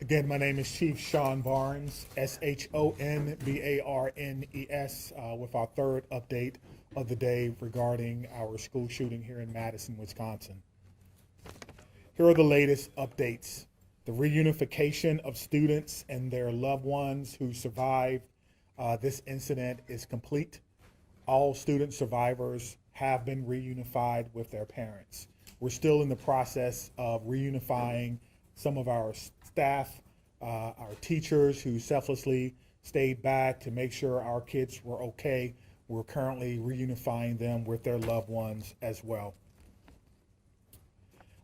Again, my name is Chief Sean Barnes, Shonbarnes, with our third update of the day regarding our school shooting here in Madison, Wisconsin. Here are the latest updates. The reunification of students and their loved ones who survived this incident is complete. All student survivors have been reunified with their parents. We're still in the process of reunifying some of our staff, our teachers who selflessly stayed back to make sure our kids were okay. We're currently reunifying them with their loved ones as well.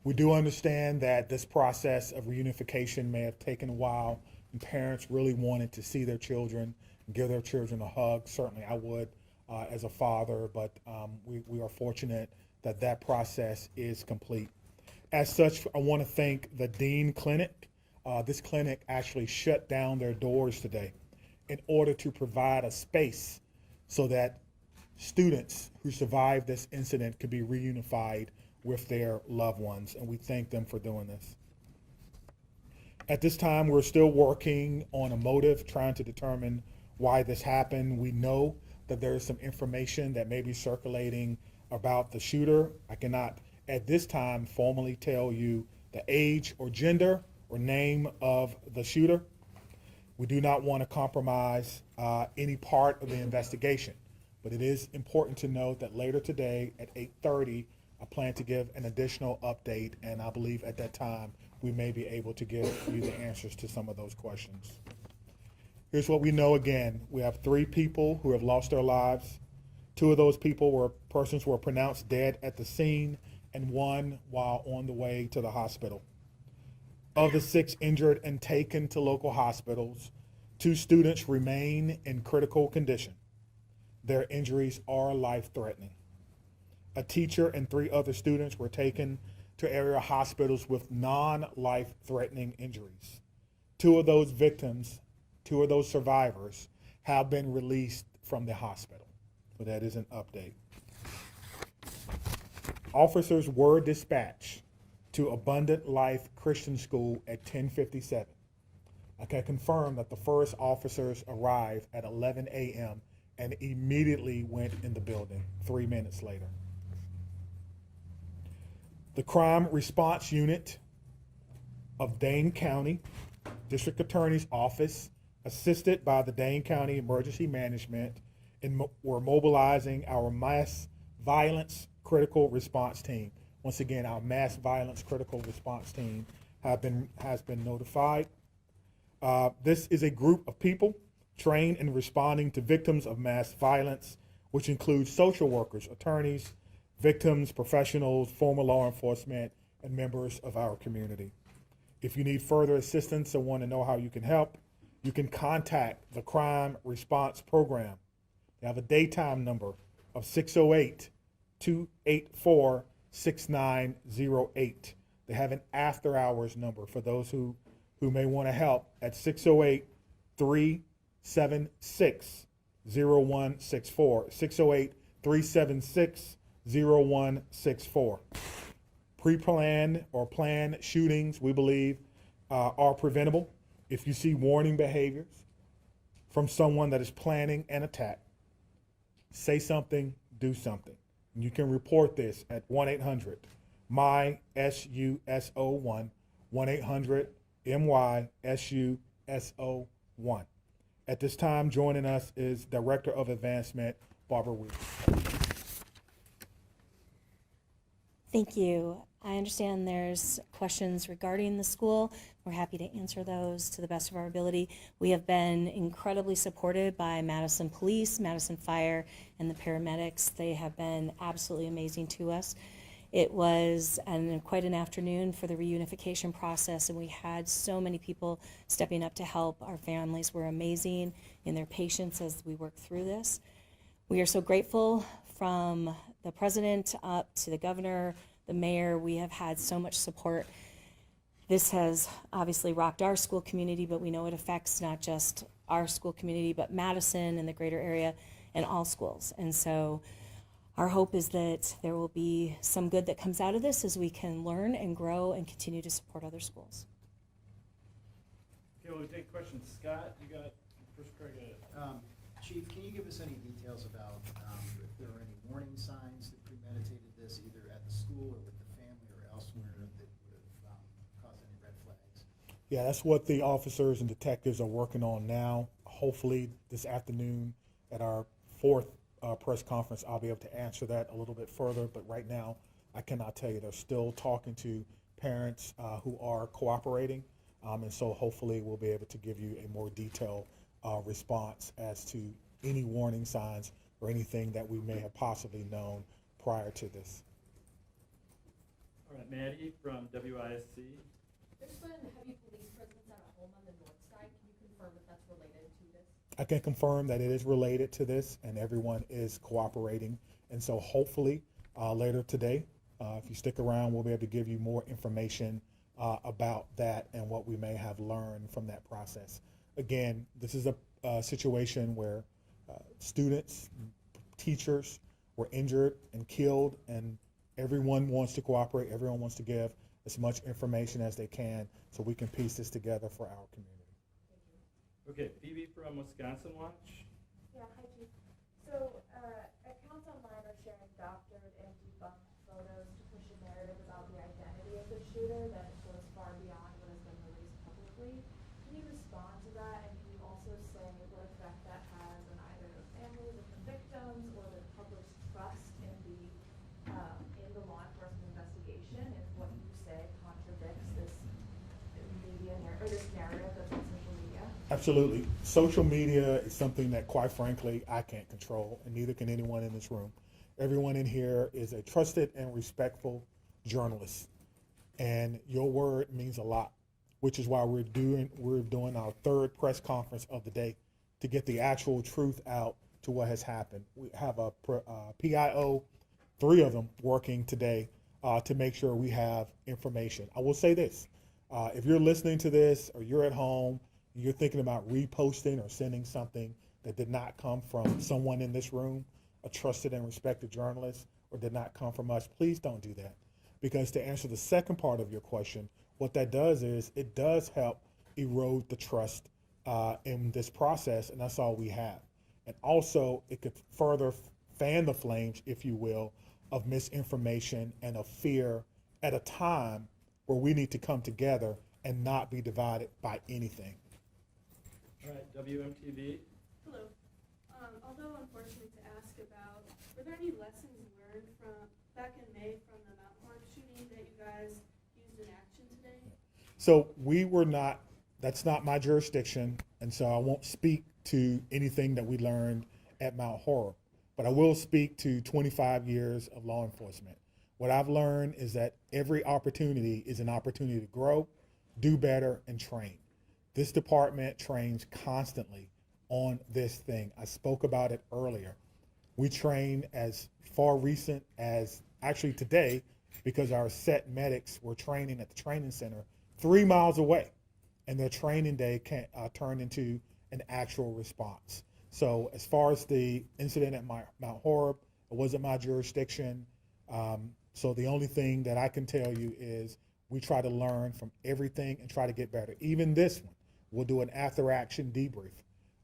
We do understand that this process of reunification may have taken a while, and parents really wanted to see their children and give their children a hug. Certainly I would as a father, but we are fortunate that that process is complete. As such, I want to thank the Dean Clinic. This clinic actually shut down their doors today in order to provide a space so that students who survived this incident could be reunified with their loved ones, and we thank them for doing this. At this time, we're still working on a motive, trying to determine why this happened. We know that there is some information that may be circulating about the shooter. I cannot at this time formally tell you the age or gender or name of the shooter. We do not want to compromise any part of the investigation, but it is important to note that later today at 8:30, I plan to give an additional update, and I believe at that time we may be able to give you the answers to some of those questions. Here's what we know again. We have 3 people who have lost their lives. 2 of those people were persons who were pronounced dead at the scene, and 1 while on the way to the hospital. Of the 6 injured and taken to local hospitals, 2 students remain in critical condition. Their injuries are life-threatening. A teacher and 3 other students were taken to area hospitals with non-life-threatening injuries. 2 of those victims, 2 of those survivors, have been released from the hospital. So that is an update. Officers were dispatched to Abundant Life Christian School at 10:57. I can confirm that the first officers arrived at 11 a.m. and immediately went in the building 3 minutes later. The Crime Response Unit of Dane County District Attorney's Office, assisted by the Dane County Emergency Management, were mobilizing our mass violence critical response team. Once again, our mass violence critical response team has been notified. This is a group of people trained in responding to victims of mass violence, which includes social workers, attorneys, victims, professionals, former law enforcement, and members of our community. If you need further assistance or want to know how you can help, you can contact the Crime Response Program. They have a daytime number of 608-284-6908. They have an after hours number for those who may want to help at 608-376-0164. 608-376-0164. Pre-planned or planned shootings, we believe, are preventable. If you see warning behaviors from someone that is planning an attack, say something, do something. And you can report this at 1-800-MY-SUSO1, 1-800-MY-SUSO1. At this time, joining us is Director of Advancement, Barbara Weaver. Thank you. I understand there's questions regarding the school. We're happy to answer those to the best of our ability. We have been incredibly supported by Madison Police, Madison Fire, and the paramedics. They have been absolutely amazing to us. It was quite an afternoon for the reunification process, and we had so many people stepping up to help. Our families were amazing in their patience as we worked through this. We are so grateful, from the president up to the governor, the mayor. We have had so much support. This has obviously rocked our school community, but we know it affects not just our school community, but Madison and the greater area and all schools. And so our hope is that there will be some good that comes out of this as we can learn and grow and continue to support other schools. Okay, we'll take questions. Scott, you got first crack at it. Chief, can you give us any details about if there are any warning signs that premeditated this, either at the school or with the family or elsewhere, that would have caused any red flags? Yeah, that's what the officers and detectives are working on now. Hopefully this afternoon at our fourth press conference, I'll be able to answer that a little bit further. But right now, I cannot tell you. They're still talking to parents who are cooperating. And so hopefully we'll be able to give you a more detailed response as to any warning signs or anything that we may have possibly known prior to this. All right, Maddie from WISC. There's been heavy police presence at a home on the north side. Can you confirm if that's related to this? I can confirm that it is related to this and everyone is cooperating. And so hopefully later today, if you stick around, we'll be able to give you more information about that and what we may have learned from that process. Again, this is a situation where students, teachers were injured and killed, and everyone wants to cooperate. Everyone wants to give as much information as they can so we can piece this together for our community. Okay, Phoebe from Wisconsin Watch. Yeah, hi Chief. So, accounts online are sharing doctored and debunked photos to push a narrative about the identity of the shooter that goes far beyond what has been released publicly. Can you respond to that, and can you also say what effect that has on either the families of the victims or the public's trust in the law enforcement investigation if what you say contradicts this this narrative that's on social media? Absolutely. Social media is something that, quite frankly, I can't control, and neither can anyone in this room. Everyone in here is a trusted and respectful journalist, and your word means a lot, which is why we're doing our third press conference of the day to get the actual truth out to what has happened. We have a PIO, 3 of them, working today to make sure we have information. I will say this. If you're listening to this or you're at home, you're thinking about reposting or sending something that did not come from someone in this room, a trusted and respected journalist, or did not come from us, please don't do that. Because to answer the second part of your question, what that does is it does help erode the trust in this process, and that's all we have. And also, it could further fan the flames, if you will, of misinformation and of fear at a time where we need to come together and not be divided by anything. All right, WMTV. Hello. Although unfortunate to ask about, were there any lessons learned from back in May from the Mount Horeb shooting that you guys used in action today? So we were not, that's not my jurisdiction, and so I won't speak to anything that we learned at Mount Horeb, but I will speak to 25 years of law enforcement. What I've learned is that every opportunity is an opportunity to grow, do better, and train. This department trains constantly on this thing. I spoke about it earlier. We train as far recent as actually today, because our set medics were training at the training center 3 miles away, and their training day turned into an actual response. So as far as the incident at Mount Horeb, it wasn't my jurisdiction. So the only thing that I can tell you is we try to learn from everything and try to get better. Even this one, we'll do an after-action debrief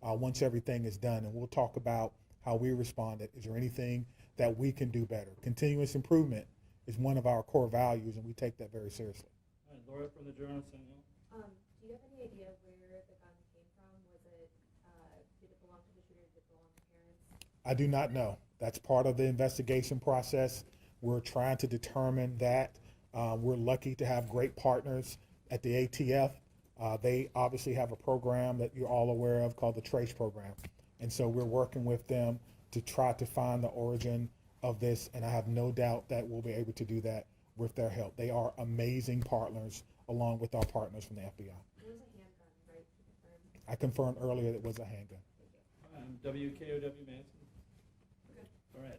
once everything is done, and we'll talk about how we responded. Is there anything that we can do better? Continuous improvement is one of our core values, and we take that very seriously. All right, Laura from the Journal-Sentinel. Do you have any idea where the gun came from? Did it belong to the shooter? Did it belong to parents? I do not know. That's part of the investigation process. We're trying to determine that. We're lucky to have great partners at the ATF. They obviously have a program that you're all aware of called the TRACE program. And so we're working with them to try to find the origin of this, and I have no doubt that we'll be able to do that with their help. They are amazing partners along with our partners from the FBI. It was a handgun, right? To confirm. I confirmed earlier that it was a handgun. WKOW Madison. Okay.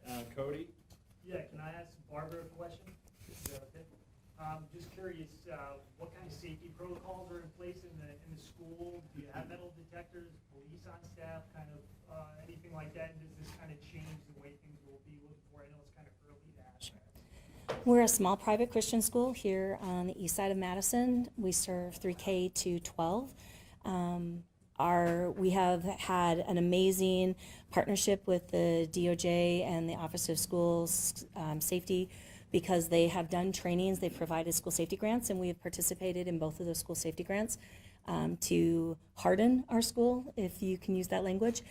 All right, Cody. Yeah, can I ask Barbara a question? Is that okay? Just curious, what kind of safety protocols are in place in the school? Do you have metal detectors, police on staff, kind of anything like that? And does this kind of change the way things will be moving forward? I know it's kind of early to ask that. We're a small private Christian school here on the east side of Madison. We serve 3K to 12. We have had an amazing partnership with the DOJ and the Office of Schools Safety, because they have done trainings, they've provided school safety grants, and we have participated in both of those school safety grants to harden our school, if you can use that language.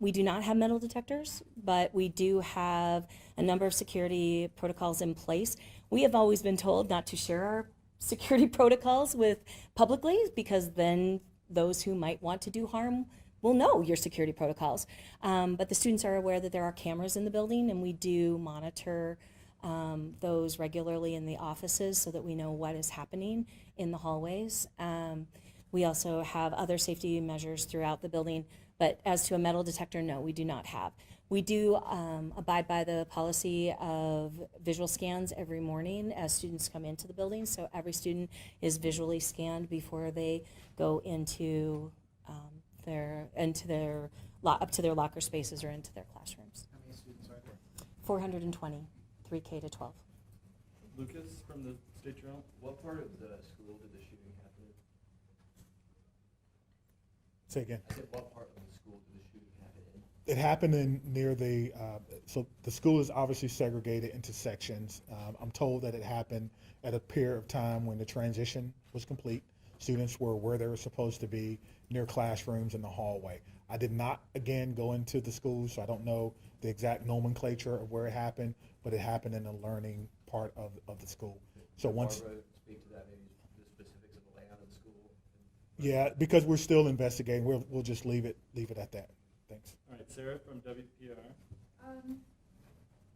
We do not have metal detectors, but we do have a number of security protocols in place. We have always been told not to share our security protocols with publicly, because then those who might want to do harm will know your security protocols. But the students are aware that there are cameras in the building, and we do monitor those regularly in the offices so that we know what is happening in the hallways. We also have other safety measures throughout the building, but as to a metal detector, no, we do not have. We do abide by the policy of visual scans every morning as students come into the building, so every student is visually scanned before they go into up to their locker spaces or into their classrooms. How many students are there? 420, 3K to 12. Lucas from the State Journal. What part of the school did the shooting happen in? Say again. I said, what part of the school did the shooting happen in? It happened near the, so the school is obviously segregated into sections. I'm told that it happened at a period of time when the transition was complete. Students were where they were supposed to be, near classrooms in the hallway. I did not, again, go into the school, so I don't know the exact nomenclature of where it happened, but it happened in the learning part of the school. So once, Barbara, speak to that, maybe the specifics of the layout of the school. yeah, because we're still investigating, we'll just leave it at that. Thanks. All right, Sarah from WPR.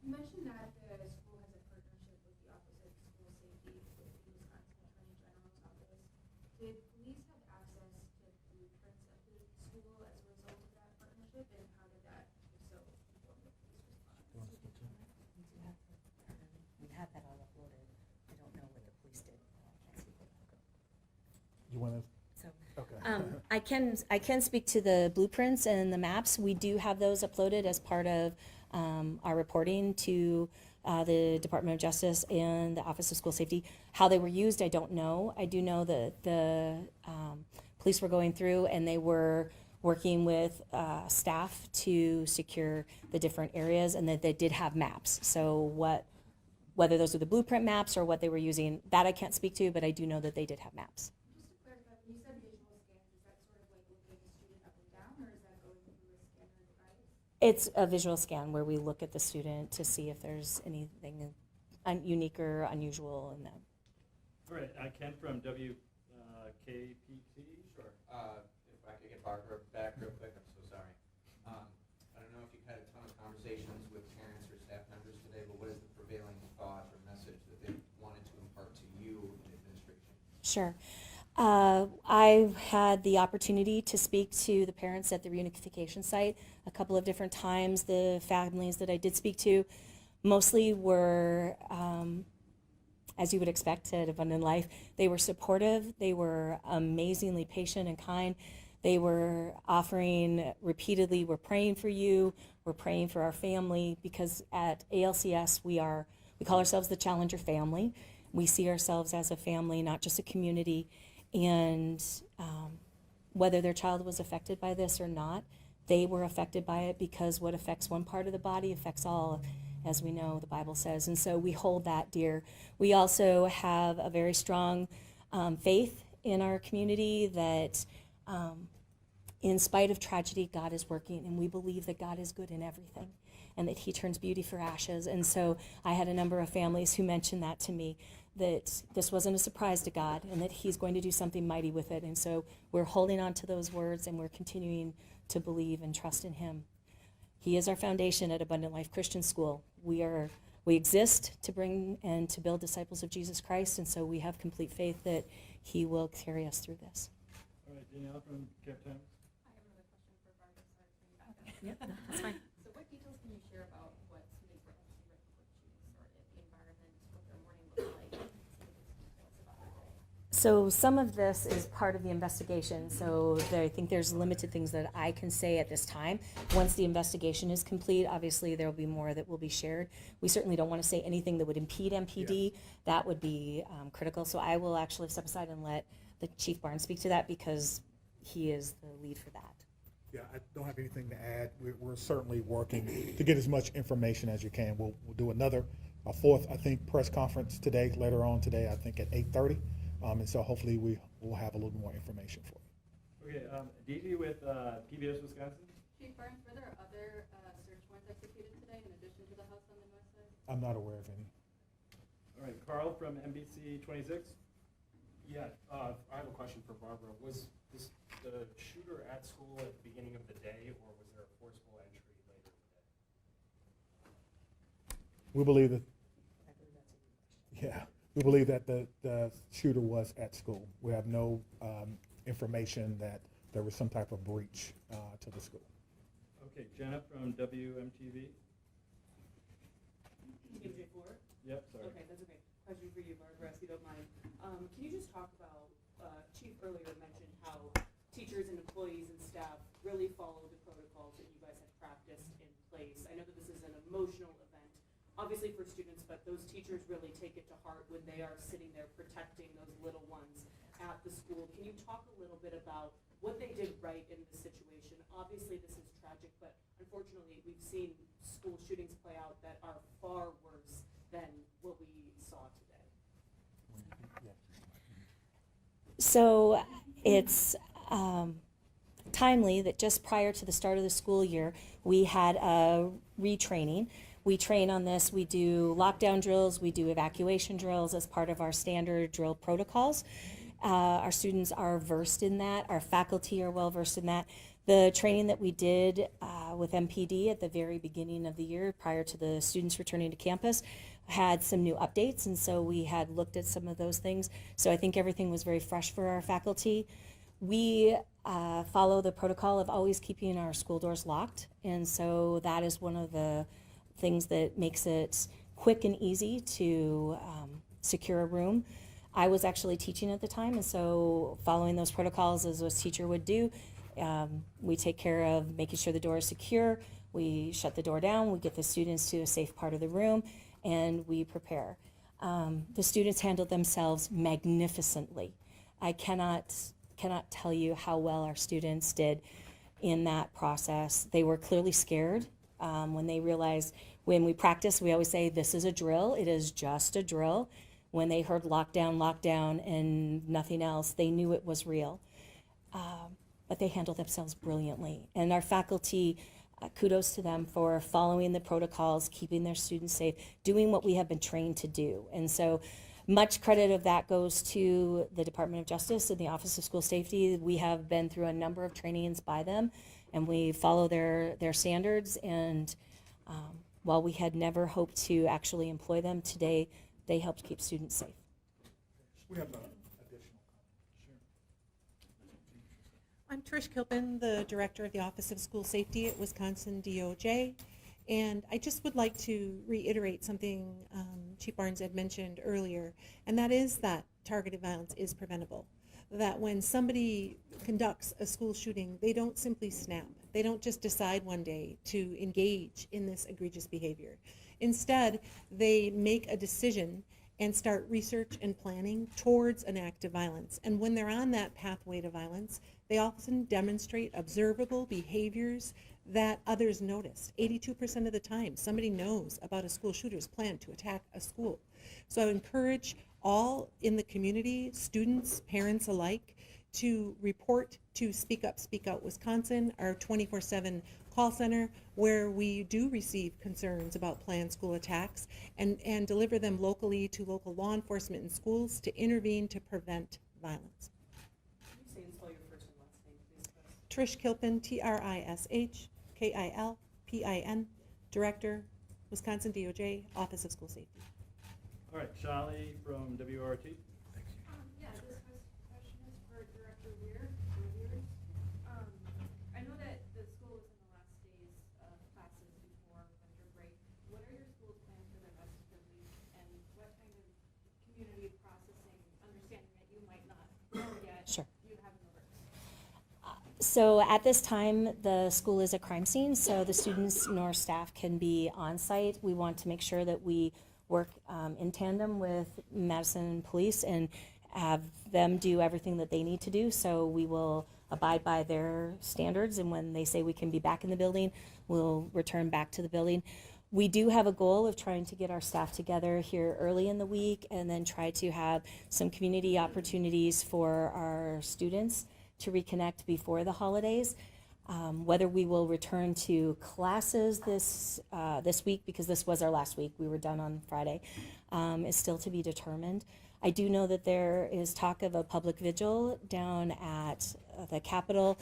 You mentioned that the school has a partnership with the Office of School Safety with the Wisconsin Attorney General's office. Did police have access to blueprints of the school as a result of that partnership, and how did that, if so, inform the police response? We have that all uploaded. I don't know what the police did. You want to? So, Okay. I can speak to the blueprints and the maps. We do have those uploaded as part of our reporting to the Department of Justice and the Office of School Safety. How they were used, I don't know. I do know that the police were going through and they were working with staff to secure the different areas, and that they did have maps. So whether those are the blueprint maps or what they were using, that I can't speak to, but I do know that they did have maps. Just to clarify, when you said visual scans, is that sort of like looking at the student up and down, or is that going through a scanner device? It's a visual scan where we look at the student to see if there's anything unique or unusual in them. All right, Ken from WKPT. Sure. If I could get Barbara back real quick, I'm so sorry. I don't know if you've had a ton of conversations with parents or staff members today, but what is the prevailing thought or message that they wanted to impart to you in administration? Sure. I had the opportunity to speak to the parents at the reunification site a couple of different times. The families that I did speak to mostly were, as you would expect at Abundant Life, they were supportive, they were amazingly patient and kind. They were offering repeatedly, we're praying for you, we're praying for our family, because at ALCS we call ourselves the Challenger family. We see ourselves as a family, not just a community. And whether their child was affected by this or not, they were affected by it, because what affects one part of the body affects all, as we know the Bible says. And so we hold that dear. We also have a very strong faith in our community that in spite of tragedy, God is working, and we believe that God is good in everything and that he turns beauty for ashes. And so I had a number of families who mentioned that to me, that this wasn't a surprise to God and that he's going to do something mighty with it. And so we're holding on to those words, and we're continuing to believe and trust in him. He is our foundation at Abundant Life Christian School. We exist to bring and to build disciples of Jesus Christ, and so we have complete faith that he will carry us through this. All right, Danielle from Cap Times. I have another question for Barbara. Sorry for you back up. Yep, that's fine. So what details can you share about what students were actually ready for shooting started, the environment, what their morning looked like, some of these details about their day? So some of this is part of the investigation, so I think there's limited things that I can say at this time. Once the investigation is complete, obviously there will be more that will be shared. We certainly don't want to say anything that would impede MPD. That would be critical, so I will actually step aside and let the Chief Barnes speak to that because he is the lead for that. Yeah, I don't have anything to add. We're certainly working to get as much information as you can. We'll do a fourth, I think, press conference today, later on today, I think at 8:30. And so hopefully we will have a little more information for you. Okay, DG with PBS Wisconsin. Chief Barnes, were there other search warrants executed today in addition to the house on the north side? I'm not aware of any. All right, Carl from NBC 26. Yeah, I have a question for Barbara. Was the shooter at school at the beginning of the day, or was there a forcible entry later in the day? We believe that, we believe that the shooter was at school. We have no information that there was some type of breach to the school. Okay, Jenna from WMTV. TMJ4? Yep, sorry. Okay, that's okay. Question for you, Barbara, if you don't mind. Can you just talk about, Chief earlier mentioned how teachers and employees and staff really follow the protocols that you guys have practiced in place. I know that this is an emotional event, obviously for students, but those teachers really take it to heart when they are sitting there protecting those little ones at the school. Can you talk a little bit about what they did right in this situation? Obviously this is tragic, but unfortunately we've seen school shootings play out that are far worse than what we saw today. So it's timely that just prior to the start of the school year, we had a retraining. We train on this. We do lockdown drills. We do evacuation drills as part of our standard drill protocols. Our students are versed in that. Our faculty are well versed in that. The training that we did with MPD at the very beginning of the year prior to the students returning to campus had some new updates, and so we had looked at some of those things. So I think everything was very fresh for our faculty. We follow the protocol of always keeping our school doors locked, and so that is one of the things that makes it quick and easy to secure a room. I was actually teaching at the time, and so following those protocols as a teacher would do, we take care of making sure the door is secure. We shut the door down, we get the students to a safe part of the room, and we prepare. The students handled themselves magnificently. I cannot tell you how well our students did in that process. They were clearly scared when they realized, when we practice, we always say, this is a drill, it is just a drill. When they heard lockdown, lockdown, and nothing else, they knew it was real. But they handled themselves brilliantly. And our faculty, kudos to them for following the protocols, keeping their students safe, doing what we have been trained to do. And so much credit of that goes to the Department of Justice and the Office of School Safety. We have been through a number of trainings by them, and we follow their standards. And while we had never hoped to actually employ them, today they helped keep students safe. We have additional comment. I'm Trish Kilpin, the Director of the Office of School Safety at Wisconsin DOJ. And I just would like to reiterate something Chief Barnes had mentioned earlier, and that is that targeted violence is preventable. That when somebody conducts a school shooting, they don't simply snap. They don't just decide one day to engage in this egregious behavior. Instead, they make a decision and start research and planning towards an act of violence. And when they're on that pathway to violence, they often demonstrate observable behaviors that others notice. 82% of the time, somebody knows about a school shooter's plan to attack a school. So I encourage all in the community, students, parents alike, to report to Speak Up, Speak Out Wisconsin, our 24/7 call center, where we do receive concerns about planned school attacks and deliver them locally to local law enforcement and schools to intervene to prevent violence. Can you say and spell your first and last name, please? Trish Kilpin, TRISHKILPIN, Director, Wisconsin DOJ, Office of School Safety. All right, Shali from WRT. Yeah, this question is for Director Weir. I know that the school is in the last days of classes before winter break. What are your school's plans for the rest of the week, and what kind of community processing, understanding that you might not know yet, Sure. you have in the works? So at this time, the school is a crime scene, so the students nor staff can be on site. We want to make sure that we work in tandem with Madison Police and have them do everything that they need to do, so we will abide by their standards, and when they say we can be back in the building, we'll return back to the building. We do have a goal of trying to get our staff together here early in the week and then try to have some community opportunities for our students to reconnect before the holidays. Whether we will return to classes this week, because this was our last week, we were done on Friday, is still to be determined. I do know that there is talk of a public vigil down at the Capitol.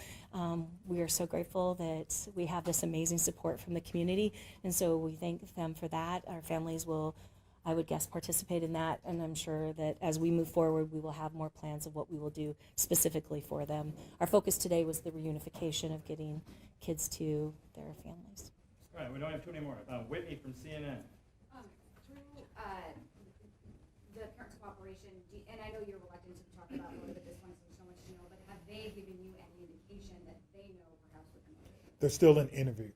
We are so grateful that we have this amazing support from the community, and so we thank them for that. Our families will, I would guess, participate in that, and I'm sure that as we move forward, we will have more plans of what we will do specifically for them. Our focus today was the reunification of getting kids to their families. All right, we don't have too many more. Whitney from CNN. Through the parent cooperation, and I know you're reluctant to talk about more, but this one's so much to know, but have they given you any indication that they know perhaps what the motive is? They're still in interview,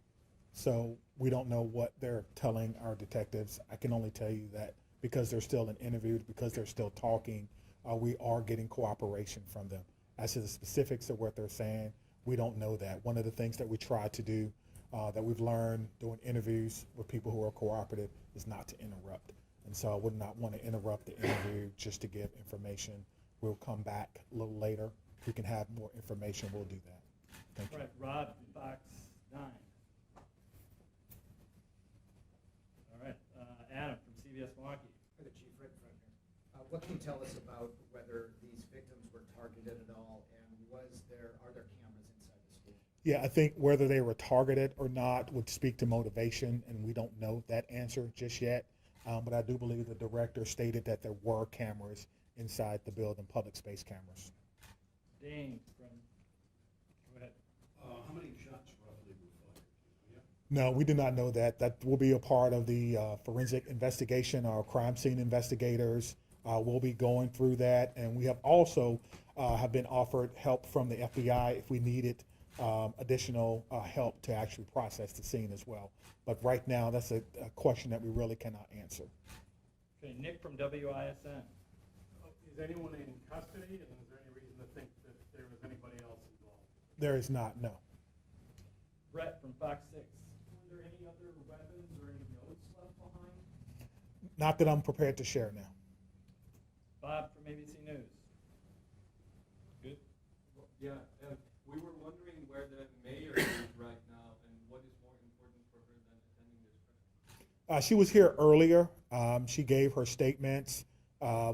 so we don't know what they're telling our detectives. I can only tell you that because they're still in interview, because they're still talking, we are getting cooperation from them. As to the specifics of what they're saying, we don't know that. One of the things that we try to do, that we've learned doing interviews with people who are cooperative, is not to interrupt. And so I would not want to interrupt the interview just to give information. We'll come back a little later. If we can have more information, we'll do that. Thank you. All right, Rod, Fox 9. All right, Adam from CBS Milwaukee. For the chief, right in front here. What can you tell us about whether these victims were targeted at all, and are there cameras inside the school? Yeah, I think whether they were targeted or not would speak to motivation, and we don't know that answer just yet. But I do believe the director stated that there were cameras inside the building, public space cameras. Dane from, go ahead. How many shots roughly were fired? Yeah. No, we do not know that. That will be a part of the forensic investigation. Our crime scene investigators will be going through that, and we have also have been offered help from the FBI if we needed additional help to actually process the scene as well. But right now, that's a question that we really cannot answer. Okay, Nick from WISN. Is anyone in custody, and is there any reason to think that there was anybody else involved? There is not, no. Brett from Fox 6. Were there any other weapons or any notes left behind? Not that I'm prepared to share now. Bob from ABC News. Good. Yeah, we were wondering where the mayor is right now and what is more important for her than attending this press. She was here earlier. She gave her statements,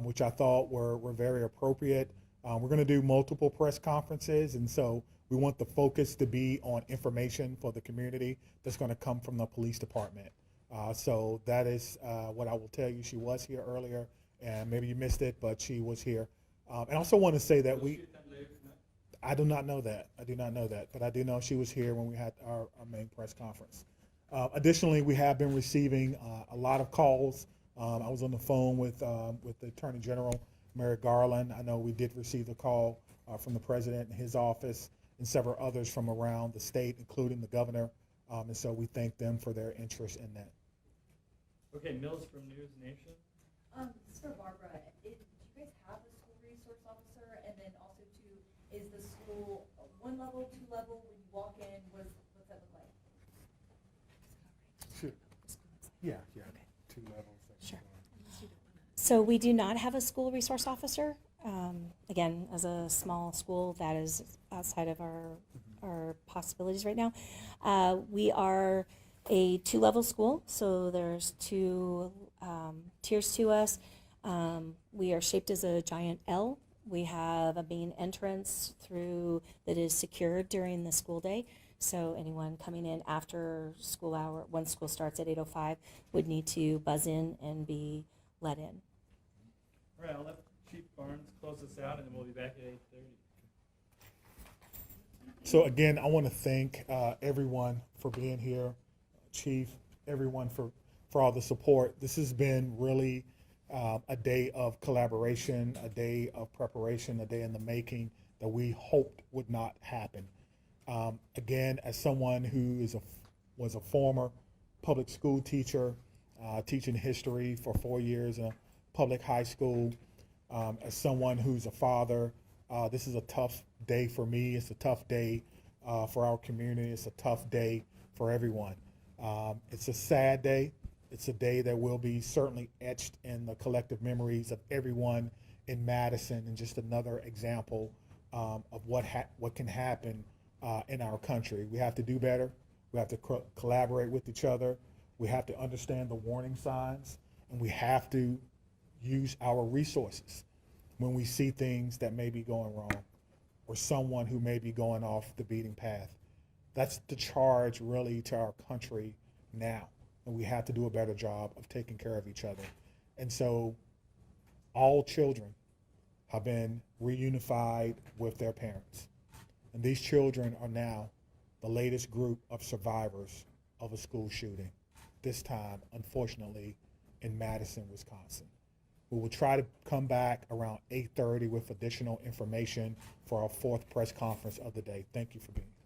which I thought were very appropriate. We're going to do multiple press conferences, and so we want the focus to be on information for the community that's going to come from the police department. So that is what I will tell you. She was here earlier, and maybe you missed it, but she was here. And I also want to say that I do not know that. I do not know that, but I do know she was here when we had our main press conference. Additionally, we have been receiving a lot of calls. I was on the phone with the Attorney General, Merrick Garland. I know we did receive a call from the President and his office and several others from around the state, including the governor. And so we thank them for their interest in that. Okay, Mills from News Nation. This is for Barbara. Do you guys have a school resource officer? And then also too, is the school one level, two level? When you walk in, what's that look like? Sure. Yeah. Okay. 2 levels. Sure. So we do not have a school resource officer. Again, as a small school, that is outside of our possibilities right now. We are a 2-level school, so there's 2 tiers to us. We are shaped as a giant L. We have a main entrance through that is secured during the school day. So anyone coming in after school hour, once school starts at 8:05, would need to buzz in and be let in. All right, I'll let Chief Barnes close us out, and then we'll be back at 8:30. So again, I want to thank everyone for being here, Chief, everyone for all the support. This has been really a day of collaboration, a day of preparation, a day in the making that we hoped would not happen. Again, as someone who was a former public school teacher, teaching history for 4 years in a public high school, As someone who's a father, this is a tough day for me. It's a tough day for our community. It's a tough day for everyone. It's a sad day. It's a day that will be certainly etched in the collective memories of everyone in Madison, and just another example of what can happen in our country. We have to do better. We have to collaborate with each other. We have to understand the warning signs, and we have to use our resources when we see things that may be going wrong or someone who may be going off the beaten path. That's the charge really to our country now, and we have to do a better job of taking care of each other. And so all children have been reunified with their parents, and these children are now the latest group of survivors of a school shooting, this time unfortunately in Madison, Wisconsin. We will try to come back around 8:30 with additional information for our fourth press conference of the day. Thank you for being here.